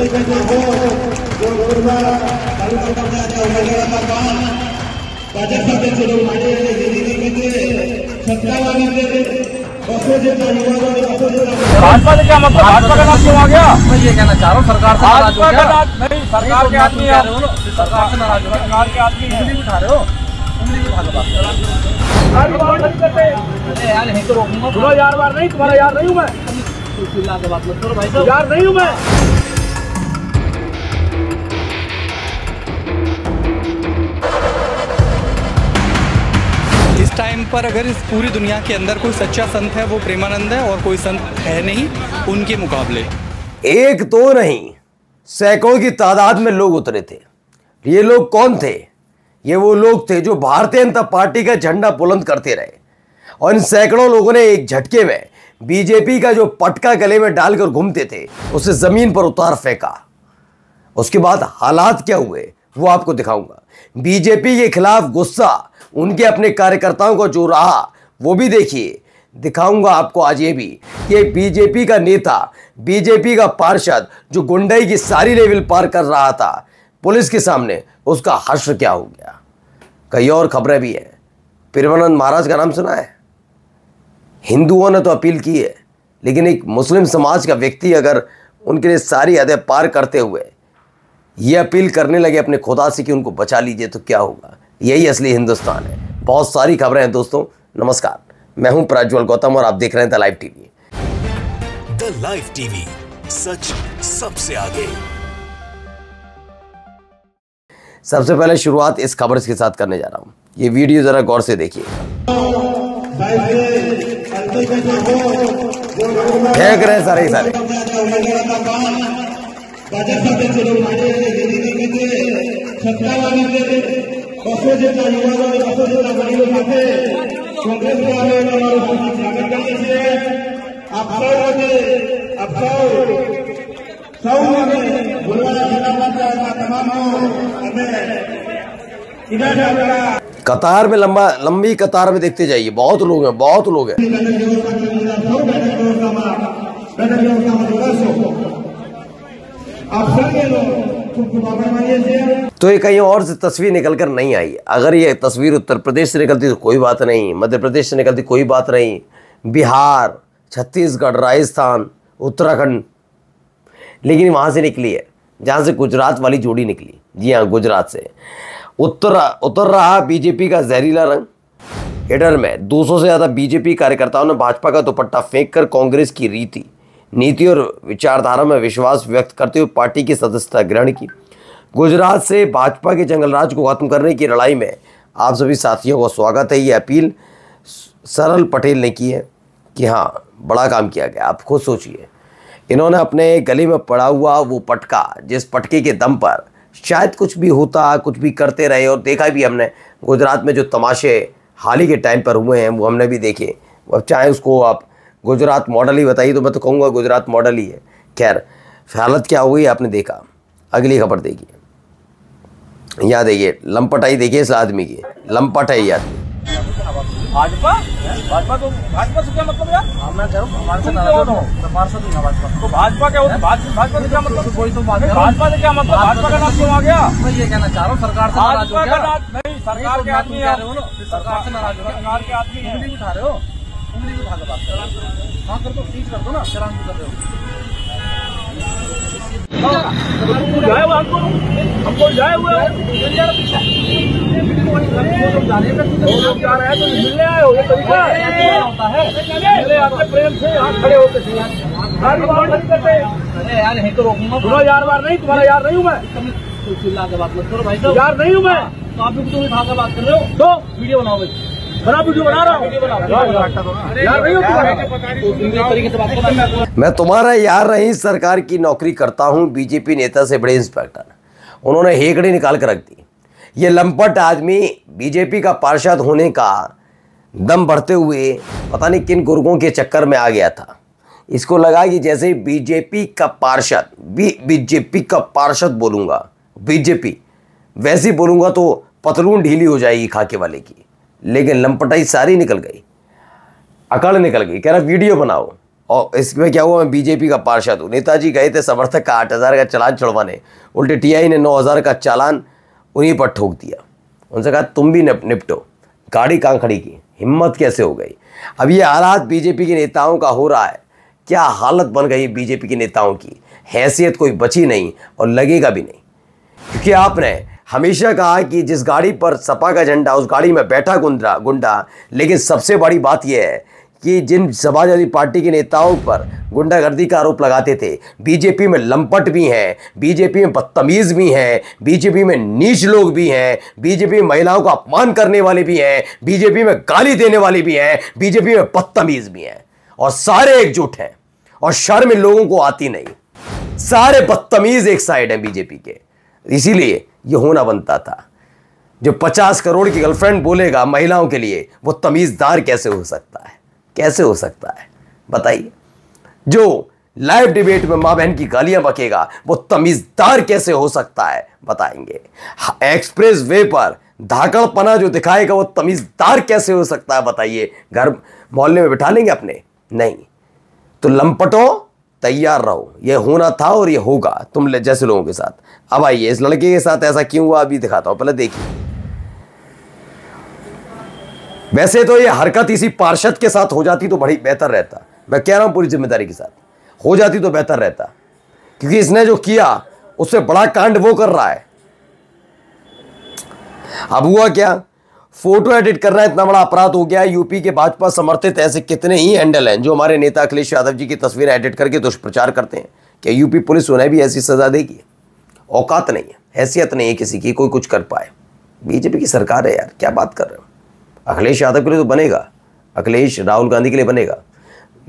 भाजपा से क्या मतलब? भाजपा का नाम क्यों आ गया? मैं ये कहना चाह रहा हूँ सरकार से नाराज हो गया। नहीं, सरकार के आदमी है, सरकार से नाराज हो गया। सरकार के आदमी उंगली उठा रहे हो, उंगली उठा के बात करो। यार यहीं तो रोकूंगा। सुनो यार, बार नहीं, तुम्हारा यार नहीं हूँ मैं। चिल्ला के बात मत करो भाई साहब, यार नहीं हूँ मैं। इस टाइम पर अगर इस पूरी दुनिया के अंदर कोई सच्चा संत है वो प्रेमानंद है, और कोई संत है नहीं उनके मुकाबले। एक दो नहीं, सैकड़ों की तादाद में लोग उतरे थे। ये लोग कौन थे? ये वो लोग थे जो भारतीय जनता पार्टी का झंडा बुलंद करते रहे, और इन सैकड़ों लोगों ने एक झटके में बीजेपी का जो पटका गले में डालकर घूमते थे उसे जमीन पर उतार फेंका। उसके बाद हालात क्या हुए वो आपको दिखाऊंगा। बीजेपी के खिलाफ गुस्सा उनके अपने कार्यकर्ताओं को जो रहा वो भी देखिए। दिखाऊंगा आपको आज ये भी कि एक बीजेपी का नेता, बीजेपी का पार्षद जो गुंडाई की सारी लेवल पार कर रहा था, पुलिस के सामने उसका हश्र क्या हो गया। कई और खबरें भी हैं। प्रेमानंद महाराज का नाम सुना है? हिंदुओं ने तो अपील की है, लेकिन एक मुस्लिम समाज का व्यक्ति अगर उनके लिए सारी हदें पार करते हुए ये अपील करने लगे अपने खुदा से कि उनको बचा लीजिए तो क्या होगा। यही असली हिंदुस्तान है। बहुत सारी खबरें हैं दोस्तों। नमस्कार, मैं हूं प्रज्वल गौतम और आप देख रहे हैं the live TV. The live TV, सच सबसे आगे। सबसे पहले शुरुआत इस खबर के साथ करने जा रहा हूं। ये वीडियो जरा गौर से देखिए। फेंक रहे सारे ही सारे। कतार में लंबी कतार में देखते जाइए। बहुत लोग हैं, बहुत लोग हैं। तो ये कहीं और से तस्वीर निकलकर नहीं आई। अगर ये तस्वीर उत्तर प्रदेश से निकलती तो कोई बात नहीं, मध्य प्रदेश से निकलती कोई बात नहीं, बिहार, छत्तीसगढ़, राजस्थान, उत्तराखंड, लेकिन वहाँ से निकली है जहाँ से गुजरात वाली जोड़ी निकली। जी हाँ, गुजरात से उतर रहा बीजेपी का जहरीला रंग। हेडर में 200 से ज़्यादा बीजेपी कार्यकर्ताओं ने भाजपा का दुपट्टा फेंककर कांग्रेस की नीति और विचारधारा में विश्वास व्यक्त करते हुए पार्टी की सदस्यता ग्रहण की। गुजरात से भाजपा के जंगलराज को खत्म करने की लड़ाई में आप सभी साथियों को स्वागत है। ये अपील सरल पटेल ने की है कि हाँ, बड़ा काम किया गया। आप खुद सोचिए, इन्होंने अपने गले में पड़ा हुआ वो पटका, जिस पटके के दम पर शायद कुछ भी होता, कुछ भी करते रहे, और देखा भी हमने गुजरात में जो तमाशे हाल ही के टाइम पर हुए हैं वो हमने भी देखे। अब चाहे उसको आप गुजरात मॉडल ही बताइए तो मैं तो कहूँगा गुजरात मॉडल ही है। खैर, हालत क्या हुई आपने देखा। अगली खबर देखिए। यहाँ देखिए, लंपटाई देखिए इस आदमी की। लंपट है ये आदमी। भाजपा से क्या मतलब यार? मैं कह रहा हूँ हमारे से नाराज हो, पार्षद ही ना भाजपा। तो भाजपा क्या होता है? भाजपा से क्या मतलब? कोई तो बात है। भाजपा से क्या मतलब? भाजपा का नाम क्यों आ गया? मैं ये कहना चाह रहा हूँ सरकार से नाराज हो गया। नहीं, सरकार के आदमी है, सरकार से नाराज हो गया। सरकार के आदमी है, उंगली उठा रहे हो, उंगली उठा के बात करो। हाँ कर दो, सीज कर दो ना, चलान कर रहे हो। हमको जाए हुए मिलने आए हो, ये तरीका होता है। प्रेम से यहाँ खड़े होते थे यार, यहीं तो रोकूंगा। सुनो यार, बार नहीं, तुम्हारा यार नहीं हूँ मैं। चिल्ला के बात मत करो भाई साहब, यार नहीं हूँ मैं। तो आप भी उठा के बात कर रहे हो तो वीडियो बनाओ भाई। वीडियो बना रहा हूँ। मैं तुम्हारा यार नहीं, सरकार की नौकरी करता हूँ। बीजेपी नेता से बड़े इंस्पेक्टर, उन्होंने हेकड़ी निकाल कर रख दी। ये लंपट आदमी बीजेपी का पार्षद होने का दम बढ़ते हुए पता नहीं किन गुर्गों के चक्कर में आ गया था। इसको लगा कि जैसे बीजेपी का पार्षद बोलूँगा, बीजेपी वैसे बोलूँगा तो पतलून ढीली हो जाएगी खाके वाले की। लेकिन लंपटाई सारी निकल गई, अकड़ निकल गई। कह रहा वीडियो बनाओ। और इसमें क्या हुआ, मैं बीजेपी का पार्षद हूँ। नेताजी गए थे समर्थक का 8,000 का चालान छुड़वाने, उल्टे टीआई ने 9,000 का चालान उन्हीं पर ठोक दिया। उनसे कहा तुम भी निपटो, गाड़ी कहाँ खड़ी की, हिम्मत कैसे हो गई। अब ये हालात बीजेपी के नेताओं का हो रहा है, क्या हालत बन गई बीजेपी के नेताओं की, हैसियत कोई बची नहीं और लगेगा भी नहीं। क्योंकि आपने हमेशा कहा कि जिस गाड़ी पर सपा का झंडा उस गाड़ी में बैठा गुंडा, लेकिन सबसे बड़ी बात यह है कि जिन समाजवादी पार्टी के नेताओं पर गुंडागर्दी का आरोप लगाते थे, बीजेपी में लंपट भी हैं, बीजेपी में बदतमीज भी हैं, बीजेपी में नीच लोग भी हैं, बीजेपी में महिलाओं का अपमान करने वाले भी हैं, बीजेपी में गाली देने वाले भी हैं, बीजेपी में बदतमीज भी हैं, और सारे एकजुट हैं और शर्म इन लोगों को आती नहीं। सारे बदतमीज एक साइड हैं बीजेपी के, इसीलिए ये होना बनता था। जो 50 करोड़ की गर्लफ्रेंड बोलेगा महिलाओं के लिए, वो तमीजदार कैसे हो सकता है, कैसे हो सकता है बताइए। जो लाइव डिबेट में मां बहन की गालियां बकेगा, वो तमीजदार कैसे हो सकता है बताएंगे। एक्सप्रेस वे पर धाकड़पना जो दिखाएगा, वो तमीजदार कैसे हो सकता है बताइए। घर मोहल्ले में बिठा लेंगे अपने, नहीं। तो लंपटों तैयार रहो, ये होना था और ये होगा तुम जैसे लोगों के साथ। अब आइए इस लड़के के साथ ऐसा क्यों हुआ अभी दिखाता हूं, पहले देखिए। वैसे तो ये हरकत इसी पार्षद के साथ हो जाती तो बड़ी बेहतर रहता, मैं कह रहा हूं पूरी जिम्मेदारी के साथ, हो जाती तो बेहतर रहता, क्योंकि इसने जो किया उससे बड़ा कांड वो कर रहा है। अब हुआ क्या, फोटो एडिट करना इतना बड़ा अपराध हो गया। यूपी के भाजपा समर्थित ऐसे कितने ही हैंडल हैं जो हमारे नेता अखिलेश यादव जी की तस्वीरें एडिट करके दुष्प्रचार करते हैं। क्या यूपी पुलिस उन्हें भी ऐसी सजा देगी? औकात नहीं है, हैसियत नहीं है किसी की, कोई कुछ कर पाए। बीजेपी की सरकार है यार, क्या बात कर रहे हो। अखिलेश यादव के लिए तो बनेगा, अखिलेश राहुल गांधी के लिए बनेगा,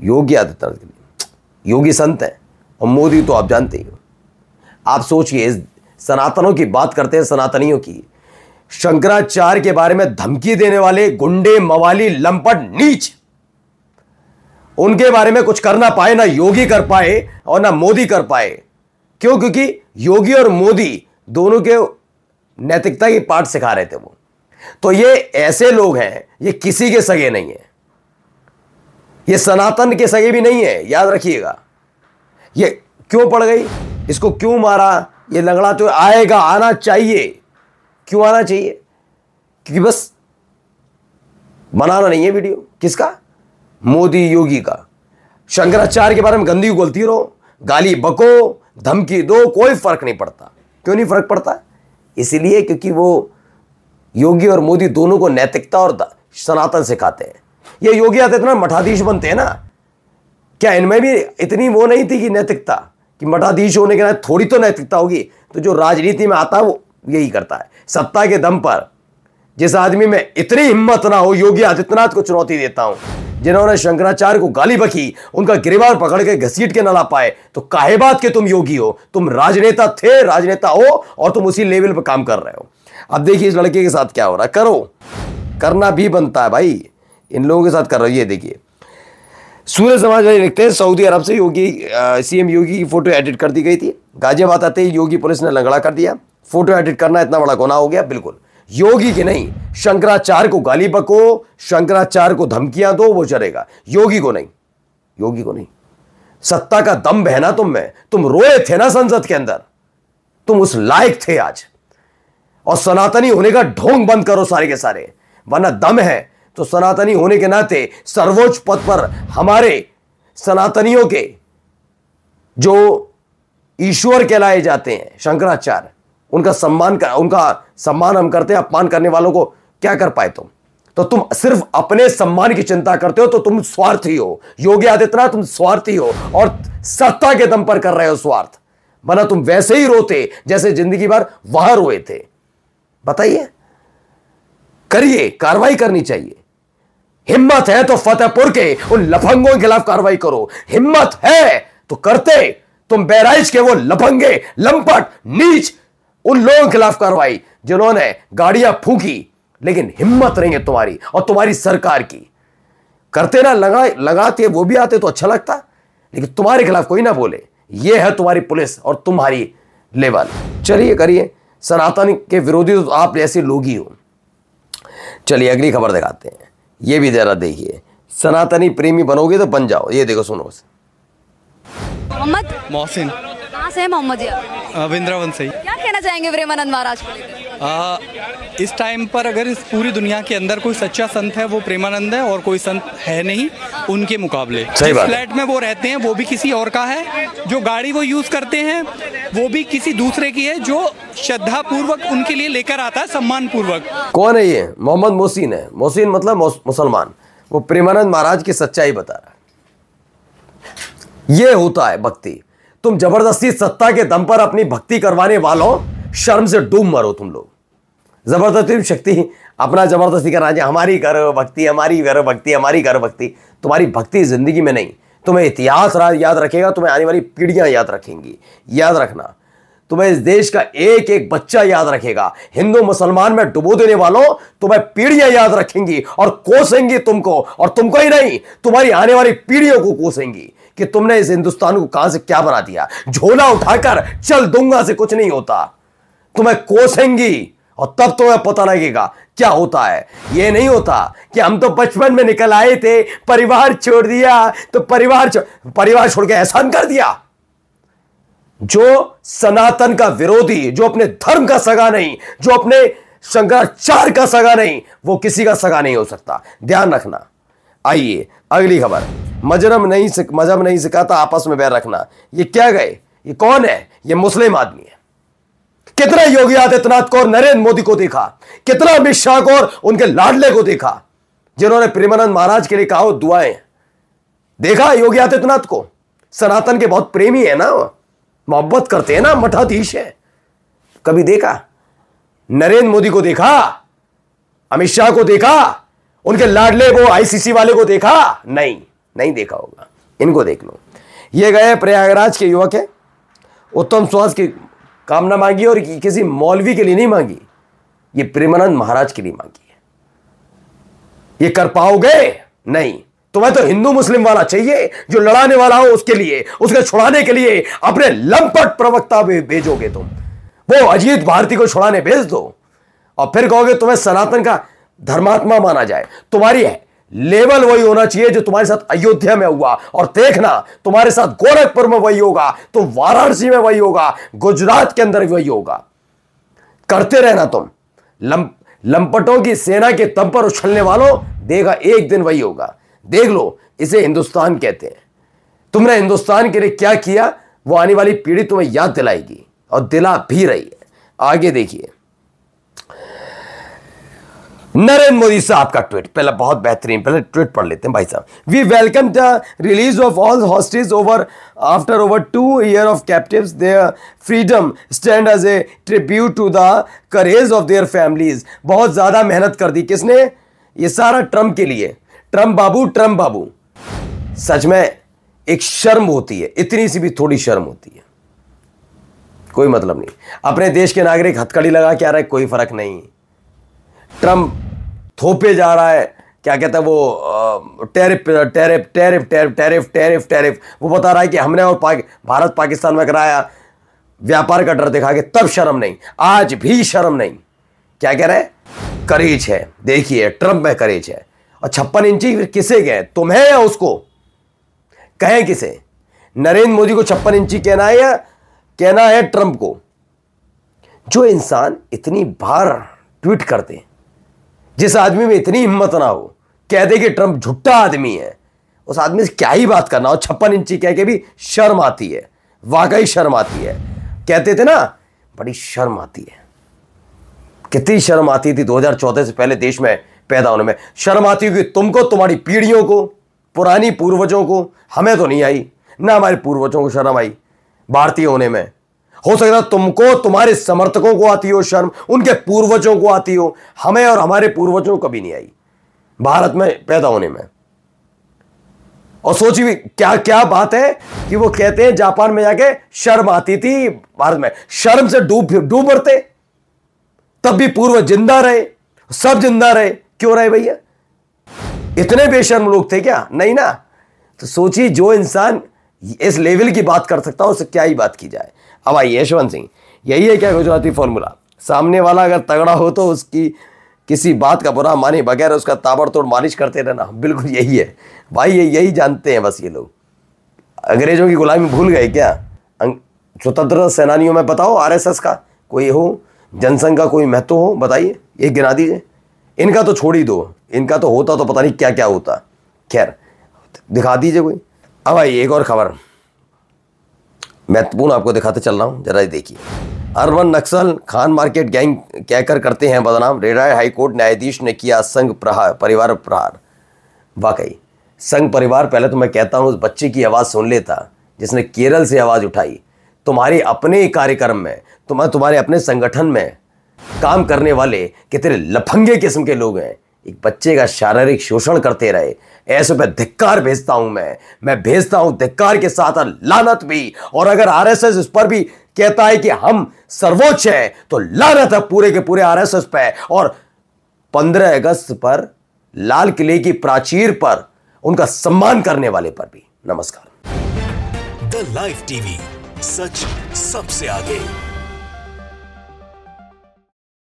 योगी आदित्यनाथ के लिए, योगी संत है, और मोदी तो आप जानते ही हो। आप सोचिए, सनातनों की बात करते हैं, सनातनियों की, शंकराचार्य के बारे में धमकी देने वाले गुंडे, मवाली, लंपट, नीच, उनके बारे में कुछ करना पाए ना योगी कर पाए और ना मोदी कर पाए। क्यों? क्योंकि योगी और मोदी दोनों के नैतिकता की पाठ सिखा रहे थे वो। तो ये ऐसे लोग हैं, ये किसी के सगे नहीं है, ये सनातन के सगे भी नहीं है, याद रखिएगा। ये क्यों पड़ गई, इसको क्यों मारा, ये लंगड़ा तो आएगा, आना चाहिए। क्यों आना चाहिए? क्योंकि बस बनाना नहीं है वीडियो। किसका? मोदी योगी का। शंकराचार्य के बारे में गंदी बोलती रहो, गाली बको, धमकी दो, कोई फर्क नहीं पड़ता। क्यों नहीं फर्क पड़ता? इसीलिए क्योंकि वो योगी और मोदी दोनों को नैतिकता और सनातन सिखाते हैं। ये योगी आदित्यनाथ मठाधीश बनते हैं ना, क्या इनमें भी इतनी वो नहीं थी कि नैतिकता, कि मठाधीश होने के नाते थोड़ी तो नैतिकता होगी। तो जो राजनीति में आता है वो यही करता है, सत्ता के दम पर। जिस आदमी में इतनी हिम्मत ना हो, योगी आदित्यनाथ को चुनौती देता हूं, जिन्होंने शंकराचार्य को गाली बकी, उनका गिरबान पकड़ के घसीट के न ला पाए, तो काहे बात के तुम योगी हो? तुम राजनेता थे, राजनेता हो, और तुम उसी लेवल पर काम कर रहे हो। अब देखिए इस लड़के के साथ क्या हो रहा है। करो, करना भी बनता है भाई, इन लोगों के साथ कर रहा है। ये देखिए, सूरज समाजवादी लिखते हैं, सऊदी अरब से योगी सीएम योगी की फोटो एडिट कर दी गई थी। गाजियाबाद आते ही योगी पुलिस ने लंगड़ा कर दिया। फोटो एडिट करना इतना बड़ा गुनाह हो गया? बिल्कुल। योगी की नहीं, शंकराचार्य को गाली बको, शंकराचार्य को धमकियां दो, वो चलेगा, योगी को नहीं, योगी को नहीं। सत्ता का दम बहना तुम में, तुम रोए थे ना संसद के अंदर, तुम उस लायक थे आज। और सनातनी होने का ढोंग बंद करो सारे के सारे, वरना दम है तो सनातनी होने के नाते सर्वोच्च पद पर हमारे सनातनियों के जो ईश्वर कहलाए जाते हैं शंकराचार्य, उनका सम्मान हम करते हैं। अपमान करने वालों को क्या कर पाए तुम? तो तुम सिर्फ अपने सम्मान की चिंता करते हो, तो तुम स्वार्थी हो। योगी आदित्यनाथ तुम स्वार्थी हो और सत्ता के दम पर कर रहे हो स्वार्थ, वरना तुम वैसे ही रोते जैसे जिंदगी भर वहां रोए थे। बताइए, करिए, कार्रवाई करनी चाहिए। हिम्मत है तो फतेहपुर के उन लफंगों के खिलाफ कार्रवाई करो, हिम्मत है तो करते तुम बहराइच के वो लफंगे, लंपट, नीच, उन लोगों के खिलाफ कार्रवाई जिन्होंने गाड़ियां फूंकी, लेकिन हिम्मत नहीं है तुम्हारी और तुम्हारी सरकार की। करते ना, लगाते वो भी आते तो अच्छा लगता, लेकिन तुम्हारे खिलाफ कोई ना बोले। ये है तुम्हारी पुलिस और तुम्हारी लेवल। चलिए करिए, सनातन के विरोधी तो आप जैसे लोग ही हो। चलिए अगली खबर दिखाते हैं, ये भी जरा देखिए। सनातनी प्रेमी बनोगे तो बन जाओ। ये देखो, सुनो। मोहम्मद मोहसिन कहाँ से है मोहम्मद जी आप? वृंदावन से ही। क्या कहना चाहेंगे प्रेमानंद महाराज को लेकर? इस टाइम पर अगर इस पूरी दुनिया के अंदर कोई सच्चा संत है वो प्रेमानंद है, और कोई संत है नहीं उनके मुकाबले। सही बात है। फ्लैट में वो रहते हैं वो भी किसी और का है, जो गाड़ी वो यूज करते हैं वो भी किसी दूसरे की है, जो श्रद्धा पूर्वक उनके लिए लेकर आता है, सम्मान पूर्वक। कौन है ये? मोहम्मद मोहसिन है। मोहसिन मतलब मुसलमान। वो प्रेमानंद महाराज की सच्चाई बता रहा है। ये होता है भक्ति। तुम जबरदस्ती सत्ता के दम पर अपनी भक्ति करवाने वालों, शर्म से डूब मरो तुम लोग। जबरदस्ती शक्ति अपना जबरदस्ती करना चाहिए, हमारी करो भक्ति, हमारी करो भक्ति, हमारी करो भक्ति। तुम्हारी भक्ति जिंदगी में नहीं, तुम्हें इतिहास याद रखेगा, तुम्हें आने वाली पीढ़ियां याद रखेंगी। याद रखना, तुम्हें इस देश का एक एक बच्चा याद रखेगा। हिंदू मुसलमान में डुबो देने वालों, तुम्हें पीढ़ियां याद रखेंगी और कोसेंगी तुमको, और तुमको ही नहीं तुम्हारी आने वाली पीढ़ियों को कोसेंगी कि तुमने इस हिंदुस्तान को कहां से क्या बना दिया। झोला उठाकर चल दूंगा से कुछ नहीं होता, तुम्हें कोसेंगी और तब तुम्हें पता लगेगा क्या होता है। यह नहीं होता कि हम तो बचपन में निकल आए थे, परिवार छोड़ दिया तो परिवार छोड़ के एहसान कर दिया। जो सनातन का विरोधी, जो अपने धर्म का सगा नहीं, जो अपने शंकराचार्य का सगा नहीं, वो किसी का सगा नहीं हो सकता। ध्यान रखना। आइए अगली खबर। मजहब नहीं सिखाता आपस में बैर रखना। ये क्या गए? ये कौन है? ये मुस्लिम आदमी है। कितना योगी आदित्यनाथ को और नरेंद्र मोदी को देखा, कितना अमित शाह को और उनके लाडले को देखा, जिन्होंने प्रेमानंद महाराज के लिए कहा वो दुआएं। देखा योगी आदित्यनाथ को? सनातन के बहुत प्रेमी है ना, मोहब्बत करते हैं ना, मठाधीश है। कभी देखा? नरेंद्र मोदी को देखा, अमित शाह को देखा, उनके लाडले वो आईसीसी वाले को देखा? नहीं देखा होगा। इनको देख लो। ये गए प्रयागराज के युवक है, उत्तम स्वास्थ्य की कामना मांगी, और किसी मौलवी के लिए नहीं मांगी, ये प्रेमानंद महाराज के लिए मांगी है। ये कर पाओगे? नहीं। तुम्हें तो हिंदू मुस्लिम वाला चाहिए, जो लड़ाने वाला हो उसके लिए, उसके छुड़ाने के लिए अपने लंपट प्रवक्ता भेजोगे तुम। वो अजीत भारती को छुड़ाने भेज दो और फिर कहोगे तुम्हें सनातन का धर्मात्मा माना जाए। तुम्हारी लेवल वही होना चाहिए जो तुम्हारे साथ अयोध्या में हुआ, और देखना तुम्हारे साथ गोरखपुर में वही होगा, तो वाराणसी में वही होगा, गुजरात के अंदर वही होगा। करते रहना तुम। लंपटों की सेना के दम पर उछलने वालों, देखा एक दिन वही होगा। देख लो, इसे हिंदुस्तान कहते हैं। तुमने हिंदुस्तान के लिए क्या किया वो आने वाली पीढ़ी तुम्हें याद दिलाएगी, और दिला भी रही है। आगे देखिए नरेंद्र मोदी साहब का ट्वीट। पहले बहुत बेहतरीन, पहले ट्वीट पढ़ लेते हैं भाई साहब। We welcome the release of all hostage over after over 2 years of captives. Their freedom stand as a tribute to the courage of their families. बहुत ज्यादा मेहनत कर दी किसने? ये सारा ट्रंप के लिए। ट्रंप बाबू। सच में एक शर्म होती है, इतनी सी भी थोड़ी शर्म होती है। कोई मतलब नहीं। अपने देश के नागरिक हथकड़ी लगा के आ रहे, कोई फर्क नहीं। ट्रंप थोपे जा रहा है, क्या कहता है वो, टैरिफ। वो बता रहा है कि हमने और भारत पाकिस्तान में कराया व्यापार का डर दिखा के, तब शर्म नहीं, आज भी शर्म नहीं। क्या कह रहे हैं? करेज है। देखिए ट्रंप में करेज है। और 56 इंची फिर किसे गए? तुम्हें या उसको? कहें किसे? नरेंद्र मोदी को 56 इंची कहना है या कहना है ट्रंप को? जो इंसान इतनी बार ट्वीट करते, जिस आदमी में इतनी हिम्मत ना हो, कह दे कि ट्रंप झुट्टा आदमी है, उस आदमी से क्या ही बात करना। और 56 इंची कह के भी शर्म आती है, वाकई शर्म आती है। कहते थे ना, बड़ी शर्म आती है। कितनी शर्म आती थी 2014 से पहले देश में पैदा होने में। शर्म आती होगी तुमको, तुम्हारी पीढ़ियों को, पुरानी पूर्वजों को। हमें तो नहीं आई ना, हमारे पूर्वजों को शर्म आई भारतीय होने में। हो सकता तुमको, तुम्हारे समर्थकों को आती हो शर्म, उनके पूर्वजों को आती हो। हमें और हमारे पूर्वजों को कभी नहीं आई भारत में पैदा होने में। और सोचिए क्या क्या बात है कि वो कहते हैं जापान में जाके शर्म आती थी, भारत में शर्म से डूब मरते, तब भी पूर्वज जिंदा रहे, सब जिंदा रहे। क्यों रहे भैया? इतने बेशर्म लोग थे क्या? नहीं ना। तो सोचिए जो इंसान इस लेवल की बात कर सकता हो, उससे क्या ही बात की जाए। अब आइए यशवंत सिंह, यही है क्या गुजराती फॉर्मूला? सामने वाला अगर तगड़ा हो तो उसकी किसी बात का बुरा माने बगैर उसका ताबड़तोड़ मालिश करते रहना। बिल्कुल यही है भाई, यही जानते हैं बस ये लोग। अंग्रेजों की गुलामी भूल गए क्या? स्वतंत्रता सेनानियों में बताओ आरएसएस का कोई हो, जनसंघ का कोई महत्व हो, बताइए, ये गिना दीजिए। इनका तो छोड़ ही दो, इनका तो होता तो पता नहीं क्या क्या होता। खैर दिखा दीजिए कोई। अब आइए एक और खबर महत्वपूर्ण आपको दिखाते चल रहा हूं, जरा देखिए। अर्बन नक्सल खान मार्केट गैंग कहकर करते हैं बदनाम, रिटायर्ड हाईकोर्ट न्यायाधीश ने किया संघ परिवार प्रहार। वाकई संघ परिवार, पहले तो मैं कहता हूं उस बच्चे की आवाज़ सुन लेता जिसने केरल से आवाज़ उठाई। तुम्हारे अपने कार्यक्रम में, तुम्हारे अपने संगठन में काम करने वाले कितने लफंगे किस्म के लोग हैं, एक बच्चे का शारीरिक शोषण करते रहे। ऐसे पे धिक्कार भेजता हूं मैं भेजता हूं धिक्कार के साथ लानत भी। और अगर आरएसएस इस पर भी कहता है कि हम सर्वोच्च हैं तो लानत है पूरे के पूरे आरएसएस पे। और 15 अगस्त पर लाल किले की प्राचीर पर उनका सम्मान करने वाले पर भी। नमस्कार। द लाइव टीवी, सच सबसे आगे।